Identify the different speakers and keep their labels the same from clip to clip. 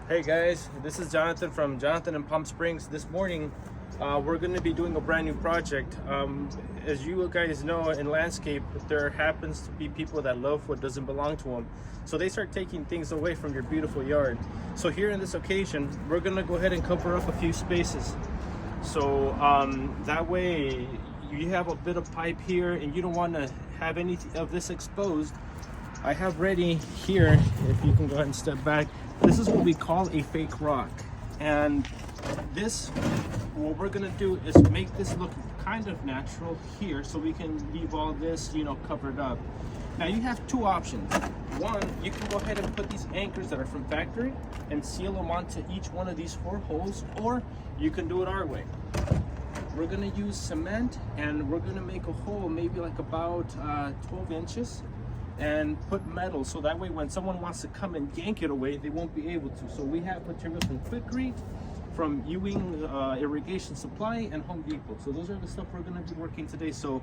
Speaker 1: Hey guys, this is Jonathan from Jonathan in Palm Springs. This morning we're going to be doing a brand new project. As you guys know, in landscape there happens to be people that love what doesn't belong to them, so they start taking things away from your beautiful yard. So here in this occasion we're going to go ahead and cover up a few spaces, so that way you have a bit of pipe here and you don't want to have any of this exposed. I have ready here, if you can go ahead and step back, this is what we call a fake rock. And this, what we're gonna do is make this look kind of natural here, so we can leave all this, covered up. Now you have two options. One, you can go ahead and put these anchors that are from factory and seal them onto each one of these 4 holes, or you can do it our way. We're gonna use cement and we're gonna make a hole maybe like about 12 inches and put metal, so that way when someone wants to come and yank it away, they won't be able to. So we have materials from Quikrete, from Ewing Irrigation Supply, and Home Depot. So those are the stuff we're going to be working today. So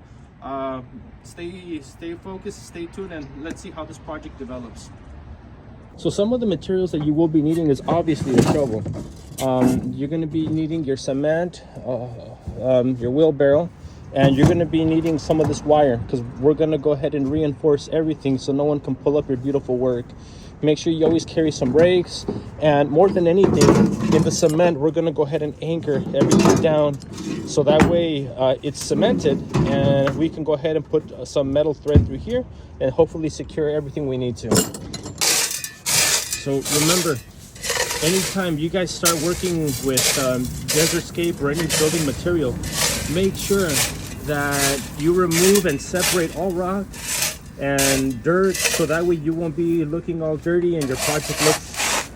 Speaker 1: stay focused, stay tuned, and let's see how this project develops. So some of the materials that you will be needing is obviously a shovel. You're going to be needing your cement, your wheelbarrow, and you're going to be needing some of this wire, because we're going to go ahead and reinforce everything so no one can pull up your beautiful work. Make sure you always carry some rakes, and more than anything, in the cement we're going to go ahead and anchor everything down, so that way it's cemented and we can go ahead and put some metal thread through here and hopefully secure everything we need to. So remember, anytime you guys start working with Desertscape or any building material, make sure that you remove and separate all rock and dirt, so that way you won't be looking all dirty and your project looks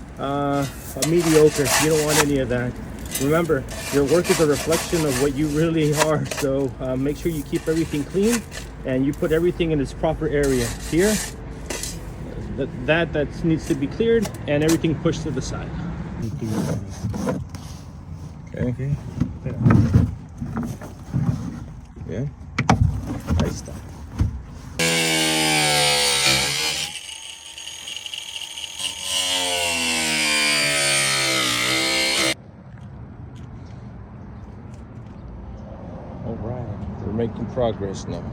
Speaker 1: mediocre. You don't want any of that. Remember, your work is a reflection of what you really are, so make sure you keep everything clean and you put everything in its proper area. Here, that needs to be cleared and everything pushed to the side.
Speaker 2: Okay. Yeah. Ahí está.
Speaker 1: All right, we're making progress now.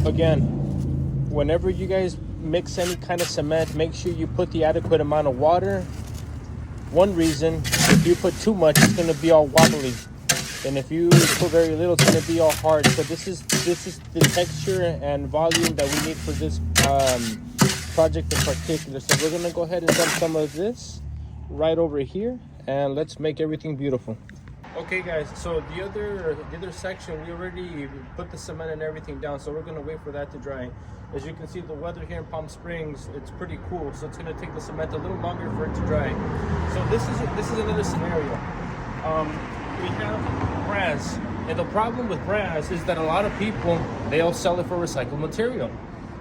Speaker 1: Again, whenever you guys mix any kind of cement, make sure you put the adequate amount of water. One reason, if you put too much, it's going to be all wobbly, and if you put very little, it's going to be all hard. So this is the texture and volume that we need for this project in particular. So we're going to go ahead and dump some of this right over here, and let's make everything beautiful. Okay guys, so the other section, we already put the cement and everything down, so we're going to wait for that to dry. As you can see, the weather here in Palm Springs, it's pretty cool, so it's going to take the cement a little longer for it to dry. So this is another scenario. We have brass, and the problem with brass is that a lot of people, they'll sell it for recycled material.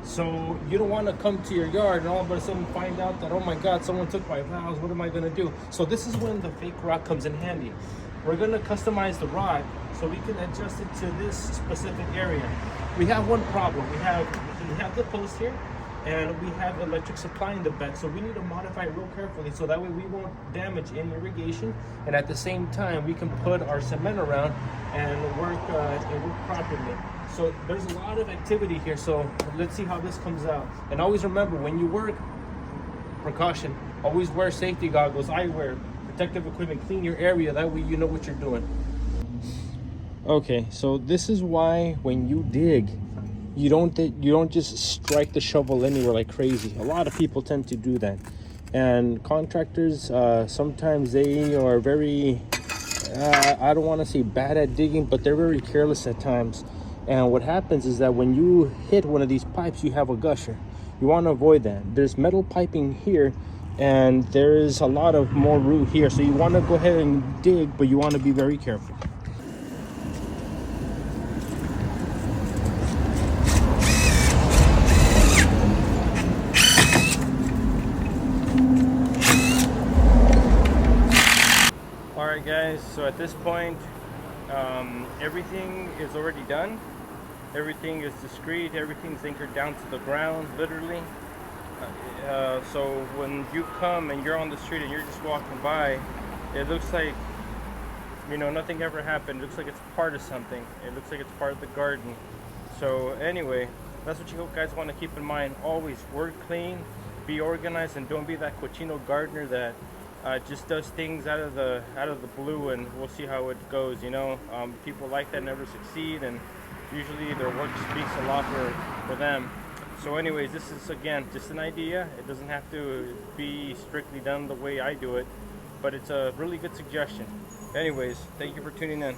Speaker 1: So you don't want to come to your yard and all of a sudden find out that, oh my god, someone took my valves, what am I going to do? So this is when the fake rock comes in handy. We're going to customize the rock so we can adjust it to this specific area. We have one problem. We have the post here, and we have electric supply in the back, so we need to modify it real carefully so that way we won't damage any irrigation, and at the same time we can put our cement around and work properly. So there's a lot of activity here, so let's see how this comes out. And always remember, when you work, precaution, always wear safety goggles, eyewear, protective equipment, clean your area, that way you know what you're doing. Okay, so this is why when you dig, you don't just strike the shovel anywhere like crazy. A lot of people tend to do that, and contractors sometimes they are very I don't want to say bad at digging, but they're very careless at times. And what happens is that when you hit one of these pipes, you have a gusher. You want to avoid that. There's metal piping here, and there is a lot of more root here, so you want to go ahead and dig, but you want to be very careful. Alright guys, so at this point, everything is already done. Everything is discreet, everything's anchored down to the ground, literally. So when you come and you're on the street and you're just walking by, it looks like, you know, nothing ever happened. It looks like it's part of something. It looks like it's part of the garden. So anyway, that's what you guys want to keep in mind. Always work clean, be organized, and don't be that cochino gardener that just does things out of the blue, and we'll see how it goes. You know, people like that never succeed, and usually their work speaks a lot for them. So anyways, this is again just an idea. It doesn't have to be strictly done the way I do it, but it's a really good suggestion. Anyways, thank you for tuning in.